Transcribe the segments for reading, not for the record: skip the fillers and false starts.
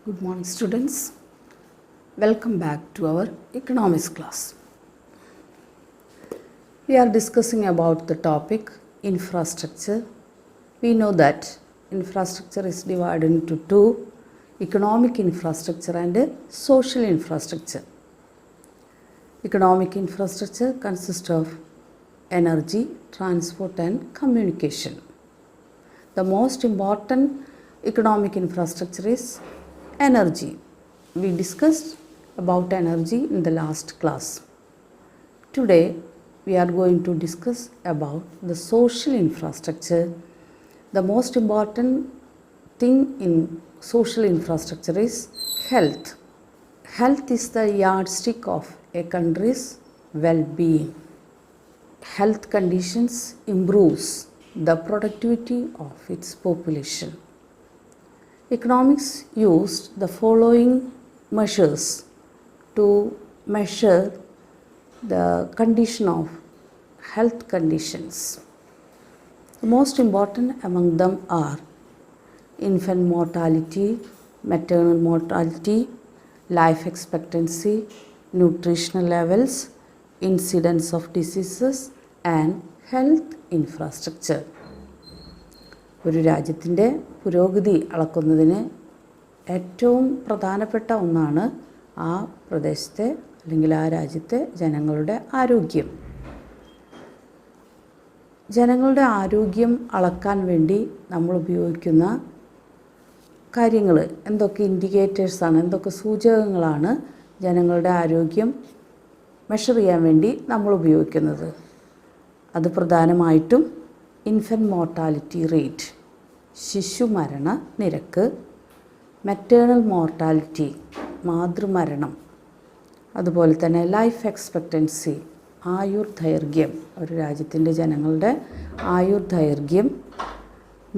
Good morning, students. Welcome back to our economics class. We are discussing about the topic infrastructure. We know that infrastructure is divided into two: economic infrastructure and social infrastructure. Economic infrastructure consists of energy, transport, and communication. The most important economic infrastructure is energy. We discussed about energy in the last class. Today we are going to discuss about the social infrastructure. The most important thing in social infrastructure is health. Health is the yardstick of a country's well-being. Health conditions improves the productivity of its population. Economics used the following measures to measure the condition of health conditions. The most important among them are infant mortality, maternal mortality, life expectancy, nutritional levels, incidence of diseases and health infrastructure. ഒരു രാജ്യത്തിൻ്റെ പുരോഗതി അളക്കുന്നതിന് ഏറ്റവും പ്രധാനപ്പെട്ട ഒന്നാണ് ആ പ്രദേശത്തെ അല്ലെങ്കിൽ ആ രാജ്യത്തെ ജനങ്ങളുടെ ആരോഗ്യം. ജനങ്ങളുടെ ആരോഗ്യം അളക്കാൻ വേണ്ടി നമ്മൾ ഉപയോഗിക്കുന്ന കാര്യങ്ങൾ എന്തൊക്കെ ഇൻഡിക്കേറ്റേഴ്സാണ്, എന്തൊക്കെ സൂചകങ്ങളാണ് ജനങ്ങളുടെ ആരോഗ്യം മെഷർ ചെയ്യാൻ വേണ്ടി നമ്മൾ ഉപയോഗിക്കുന്നത്? അത് പ്രധാനമായിട്ടും ഇൻഫൻറ്റ് മോർട്ടാലിറ്റി റേറ്റ്, ശിശുമരണ നിരക്ക്, മെറ്റേണൽ മോർട്ടാലിറ്റി, മാതൃമരണം, അതുപോലെ തന്നെ ലൈഫ് എക്സ്പെക്റ്റൻസി, ആയുർദൈർഘ്യം, ഒരു രാജ്യത്തിൻ്റെ ജനങ്ങളുടെ ആയുർദൈർഘ്യം,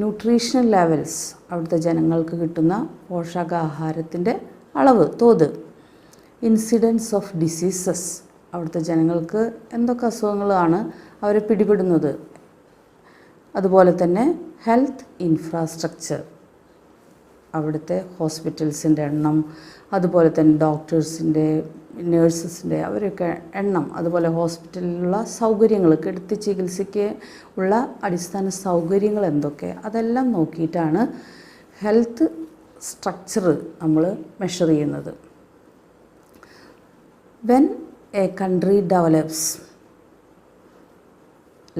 ന്യൂട്രീഷണൽ ലെവൽസ്, അവിടുത്തെ ജനങ്ങൾക്ക് കിട്ടുന്ന പോഷകാഹാരത്തിൻ്റെ അളവ്, തോത്, ഇൻസിഡൻസ് ഓഫ് ഡിസീസസ്, അവിടുത്തെ ജനങ്ങൾക്ക് എന്തൊക്കെ അസുഖങ്ങളാണ് അവരെ പിടിപെടുന്നത്, അതുപോലെ തന്നെ ഹെൽത്ത് ഇൻഫ്രാസ്ട്രക്ചർ, അവിടുത്തെ ഹോസ്പിറ്റൽസിൻ്റെ എണ്ണം, അതുപോലെ തന്നെ ഡോക്ടേഴ്സിൻ്റെ, നേഴ്സസിൻ്റെ അവരൊക്കെ എണ്ണം, അതുപോലെ ഹോസ്പിറ്റലിലുള്ള സൗകര്യങ്ങൾ, കിടത്തി ചികിത്സയ്ക്ക് ഉള്ള അടിസ്ഥാന സൗകര്യങ്ങൾ എന്തൊക്കെ, അതെല്ലാം നോക്കിയിട്ടാണ് ഹെൽത്ത് സ്ട്രക്ചർ നമ്മൾ മെഷർ ചെയ്യുന്നത്. When A country develops,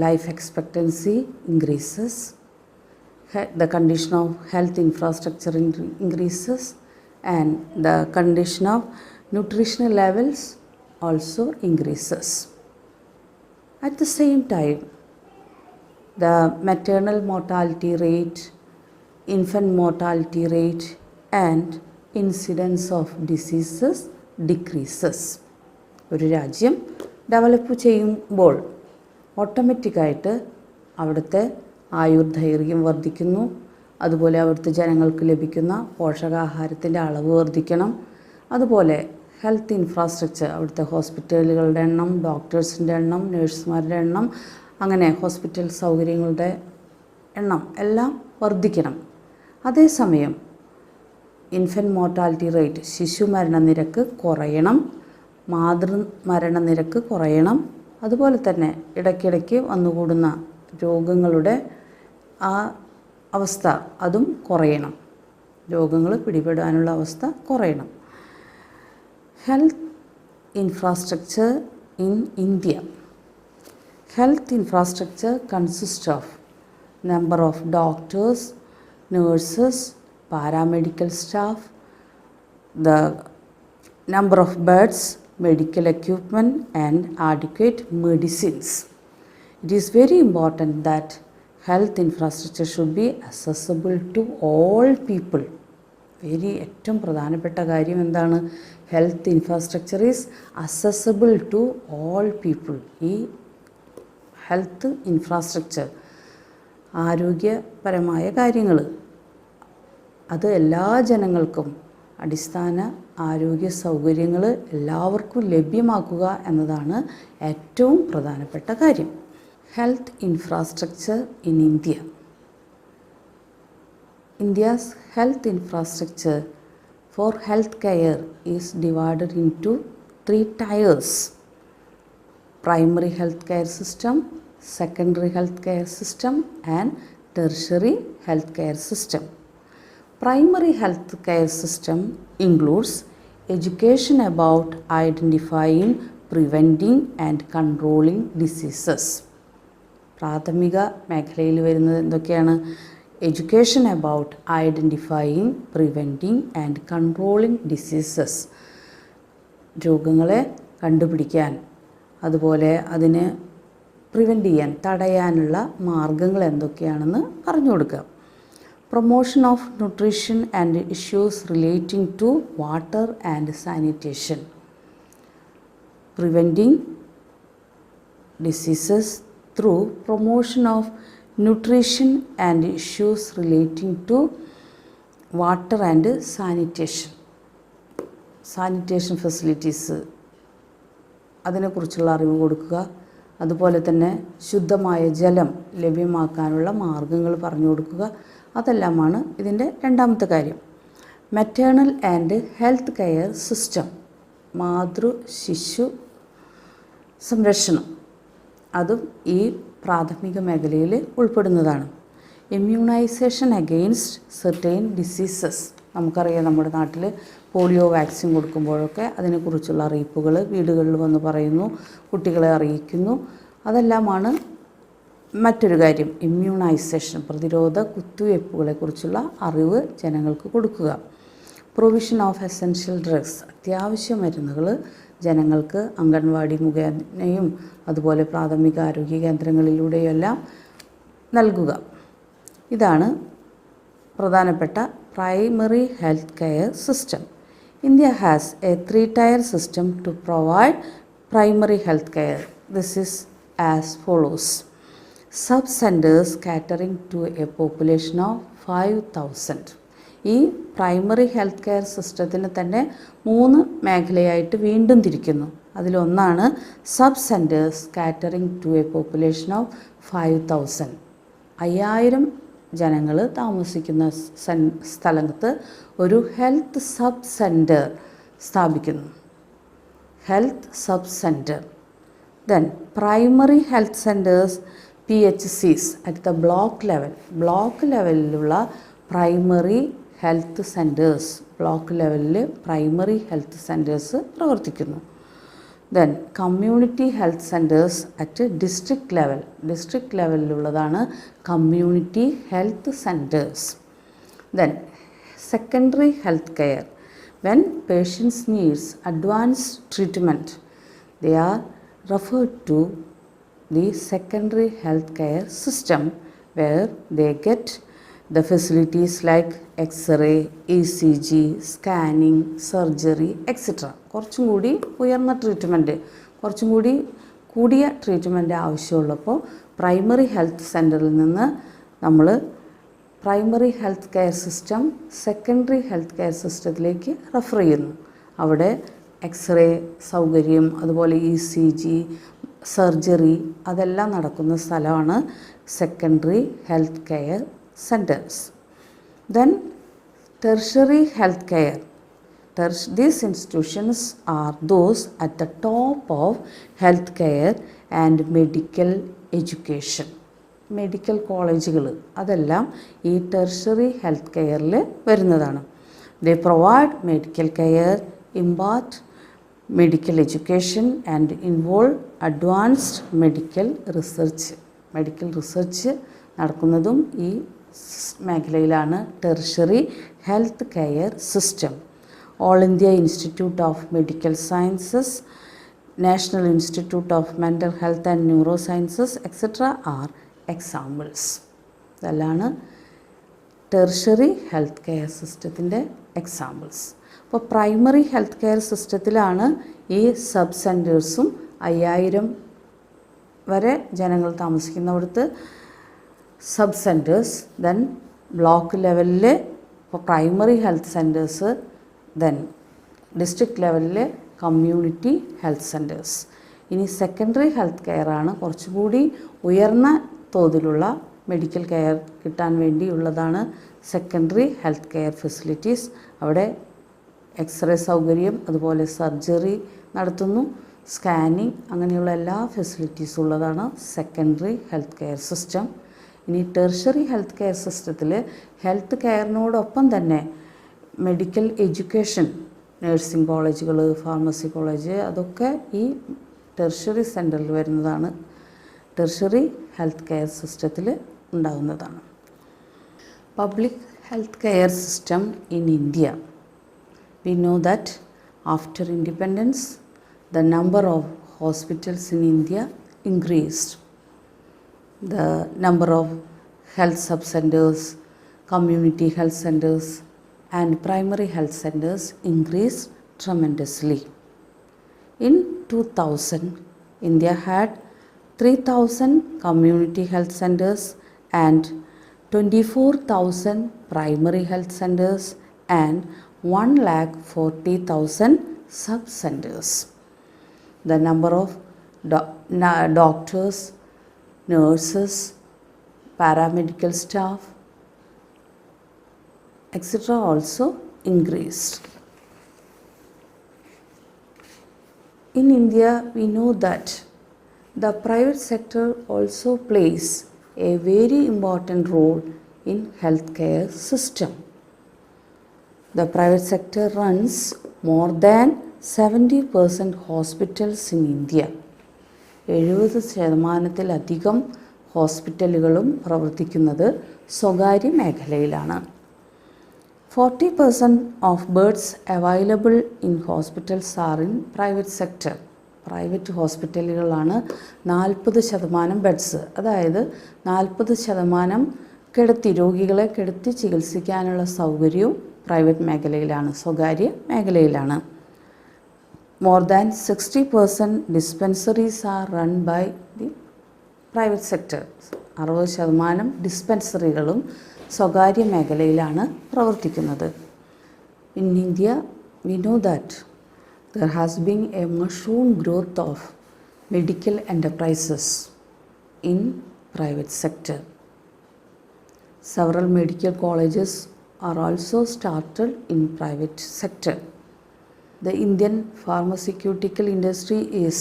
life expectancy increases, the condition of health infrastructure increases, and the condition of nutritional levels also increases. At the same time, the maternal mortality rate, infant mortality rate, and incidence of diseases decreases. ഒരു രാജ്യം develop ചെയ്യുമ്പോൾ ഓട്ടോമാറ്റിക്കായിട്ട് അവിടുത്തെ ആയുർദൈർഘ്യം വർദ്ധിക്കുന്നു, അതുപോലെ അവിടുത്തെ ജനങ്ങൾക്ക് ലഭിക്കുന്ന പോഷകാഹാരത്തിൻ്റെ അളവ് വർദ്ധിക്കണം, അതുപോലെ ഹെൽത്ത് ഇൻഫ്രാസ്ട്രക്ചർ, അവിടുത്തെ ഹോസ്പിറ്റലുകളുടെ എണ്ണം, ഡോക്ടേഴ്സിൻ്റെ എണ്ണം, നഴ്സുമാരുടെ എണ്ണം, അങ്ങനെ ഹോസ്പിറ്റൽ സൗകര്യങ്ങളുടെ എണ്ണം എല്ലാം വർദ്ധിക്കണം. അതേസമയം ഇൻഫൻറ്റ് മോർട്ടാലിറ്റി റേറ്റ്, ശിശുമരണ നിരക്ക് കുറയണം, മാതൃമരണ നിരക്ക് കുറയണം, അതുപോലെ തന്നെ ഇടയ്ക്കിടയ്ക്ക് വന്നുകൂടുന്ന രോഗങ്ങളുടെ ആ അവസ്ഥ അതും കുറയണം, രോഗങ്ങൾ പിടിപെടാനുള്ള അവസ്ഥ കുറയണം. Health infrastructure in India. Health infrastructure consist of number of doctors, nurses, paramedical staff, the number of beds, medical equipment and adequate medicines. It is very important that health infrastructure should be accessible to all people. ഏറ്റവും പ്രധാനപ്പെട്ട കാര്യം എന്താണ്? Health infrastructure is accessible to all people. ഈ health infrastructure, ആരോഗ്യപരമായ കാര്യങ്ങൾ, അത് എല്ലാ ജനങ്ങൾക്കും അടിസ്ഥാന ആരോഗ്യ സൗകര്യങ്ങൾ എല്ലാവർക്കും ലഭ്യമാക്കുക എന്നതാണ് ഏറ്റവും പ്രധാനപ്പെട്ട കാര്യം. Health infrastructure in India. India's health infrastructure for health care is divided into 3 tiers: primary health care system, secondary health care system and tertiary health care system. Primary health care system includes education about identifying, preventing and controlling diseases. പ്രാഥമിക മേഖലയിൽ വരുന്നത് എന്തൊക്കെയാണ്? Education about identifying, preventing and controlling diseases. രോഗങ്ങളെ കണ്ടുപിടിക്കാൻ, അതുപോലെ അതിനെ prevent ചെയ്യാൻ, തടയാനുള്ള മാർഗങ്ങൾ എന്തൊക്കെയാണെന്ന് പറഞ്ഞു കൊടുക്കുക. Promotion of nutrition and issues relating to water and sanitation. Preventing diseases through promotion of nutrition and issues relating to water and sanitation. Sanitation facilities, അതിനെക്കുറിച്ചുള്ള അറിവ് കൊടുക്കുക. അതുപോലെ തന്നെ ശുദ്ധമായ ജലം ലഭ്യമാക്കാനുള്ള മാർഗങ്ങൾ പറഞ്ഞു കൊടുക്കുക. അതെല്ലാമാണ് ഇതിൻ്റെ രണ്ടാമത്തെ കാര്യം. Maternal and health care system, മാതൃ ശിശു സംരക്ഷണം, അതും ഈ പ്രാഥമിക മേഖലയിൽ ഉൾപ്പെടുന്നതാണ്. Immunization against certain diseases. നമുക്കറിയാം, നമ്മുടെ നാട്ടിൽ പോളിയോ വാക്സിൻ കൊടുക്കുമ്പോഴൊക്കെ അതിനെക്കുറിച്ചുള്ള അറിയിപ്പുകൾ വീടുകളിൽ വന്ന് പറയുന്നു, കുട്ടികളെ അറിയിക്കുന്നു. അതെല്ലാമാണ് മറ്റൊരു കാര്യം. ഇമ്മ്യൂണൈസേഷൻ, പ്രതിരോധ കുത്തിവയ്പ്പുകളെക്കുറിച്ചുള്ള അറിവ് ജനങ്ങൾക്ക് കൊടുക്കുക. പ്രൊവിഷൻ ഓഫ് എസെൻഷ്യൽ ഡ്രഗ്സ്, അത്യാവശ്യ മരുന്നുകൾ ജനങ്ങൾക്ക് അംഗൻവാടി മുഖേനയും അതുപോലെ പ്രാഥമിക ആരോഗ്യ കേന്ദ്രങ്ങളിലൂടെയെല്ലാം നൽകുക. ഇതാണ് പ്രധാനപ്പെട്ട primary health care system. India has A 3-tier system to provide primary health care. This is as follows: sub-centers catering to a population of 5,000. ഈ പ്രൈമറി ഹെൽത്ത് കെയർ സിസ്റ്റത്തിന് തന്നെ 3 മേഖലയായിട്ട് വീണ്ടും തിരിക്കുന്നു. അതിലൊന്നാണ് sub centres catering to a population of 5,000. 5000 ജനങ്ങൾ താമസിക്കുന്ന സ്ഥലത്ത് ഒരു ഹെൽത്ത് സബ് സെൻറ്റർ സ്ഥാപിക്കുന്നു. Health sub centre. Then primary health centres PHCs at the block level. Block ലെവലിലുള്ള പ്രൈമറി ഹെൽത്ത് സെൻറ്റേഴ്സ്, ബ്ലോക്ക് ലെവലിൽ പ്രൈമറി ഹെൽത്ത് സെൻറ്റേഴ്സ് പ്രവർത്തിക്കുന്നു. Then community health centres at district level. District ലെവലിലുള്ളതാണ് community health centres. Then secondary health care. When patients needs advanced treatment, they are referred to the secondary health care system, where they get the facilities like X-ray, ECG, scanning, surgery, etc. കുറച്ചും കൂടി ഉയർന്ന treatment, കുറച്ചും കൂടി കൂടിയ treatment ആവശ്യമുള്ളപ്പോൾ primary health സെൻറ്ററിൽ നിന്ന് നമ്മൾ primary health care system secondary health care സിസ്റ്റത്തിലേക്ക് റെഫർ ചെയ്യുന്നു. അവിടെ എക്സ്റേ സൗകര്യം, അതുപോലെ ECG, സർജറി, അതെല്ലാം നടക്കുന്ന സ്ഥലമാണ് secondary health care centers. Then tertiary health care. These institutions are those at the top of health care and medical education. Medical കോളേജുകൾ അതെല്ലാം ഈ ടെർഷറി ഹെൽത്ത് കെയറിൽ വരുന്നതാണ്. ദേ provide medical care, impart medical education and involve advanced medical research. Medical research നടക്കുന്നതും ഈ മേഖലയിലാണ്. Tertiary health care system. All India institute of medical sciences, national institute of mental health and neuro sciences etcetera are examples. ഇതെല്ലാം tertiary health care സിസ്റ്റത്തിൻ്റെ examples. അപ്പോൾ primary health care സിസ്റ്റത്തിലാണ് ഈ sub സെൻറ്റേഴ്സും 5000 വരെ ജനങ്ങൾ താമസിക്കുന്നിടത്ത് sub centres, then block ലെവലിൽ primary health centres, then district ലെവലിൽ community health centres. ഇനി secondary health കെയറാണ് കുറച്ചുകൂടി ഉയർന്ന തോതിലുള്ള മെഡിക്കൽ കെയർ കിട്ടാൻ വേണ്ടിയുള്ളതാണ് സെക്കൻഡറി ഹെൽത്ത് കെയർ ഫെസിലിറ്റീസ്. അവിടെ എക്സ്റേ സൗകര്യം, അതുപോലെ സർജറി നടത്തുന്നു, സ്കാനിങ്, അങ്ങനെയുള്ള എല്ലാ ഫെസിലിറ്റീസും ഉള്ളതാണ് സെക്കൻഡറി ഹെൽത്ത് കെയർ സിസ്റ്റം. ഇനി ടെർഷറി ഹെൽത്ത് കെയർ സിസ്റ്റത്തിൽ ഹെൽത്ത് കെയറിനോടൊപ്പം തന്നെ മെഡിക്കൽ എഡ്യൂക്കേഷൻ, നഴ്സിംഗ് കോളേജുകൾ, ഫാർമസി കോളേജ്, അതൊക്കെ ഈ ടെർഷറി സെൻറ്ററിൽ വരുന്നതാണ്, ടെർഷറി ഹെൽത്ത് കെയർ സിസ്റ്റത്തിൽ ഉണ്ടാകുന്നതാണ്. Public health care system in India. We know that after independence, the number of hospitals in India increased. The number of health sub-centers, community health centers and primary health centers increased tremendously. In 2000, India had 3,000 community health centers and 24,000 primary health centers and 1,40,000 sub-centers. The number of doctors, nurses, paramedical staff, etc. also increased. In India, we know that the private sector also plays a very important role in healthcare system. The private sector runs more than 70% hospitals in India. 70%-ലധികം ഹോസ്പിറ്റലുകളും പ്രവർത്തിക്കുന്നത് സ്വകാര്യ മേഖലയിലാണ്. 40% of beds available in hospitals are in private sector. Private ഹോസ്പിറ്റലുകളാണ് 40% beds, അതായത് 40% രോഗികളെ കിടത്തി ചികിത്സിക്കാനുള്ള സൗകര്യവും private മേഖലയിലാണ്, സ്വകാര്യ മേഖലയിലാണ്. More than 60% dispensaries are run by the private sector. 60% ഡിസ്പെൻസറികളും സ്വകാര്യ മേഖലയിലാണ് പ്രവർത്തിക്കുന്നത്. In India we know that there has been a mushroom growth of medical enterprises in private sector. Several medical colleges are also started in private sector. The Indian pharmaceutical industry is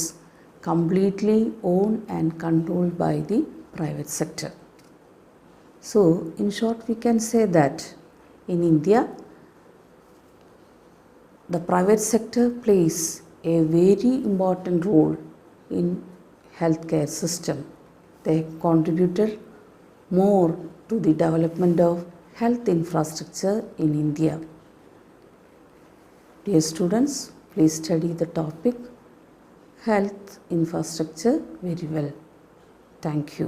completely owned and controlled by the private sector. So, in short, we can say that in India, the private sector plays a very important role in healthcare system. They contributed more to the development of health infrastructure in India. Dear students, please study the topic health infrastructure very well. Thank you.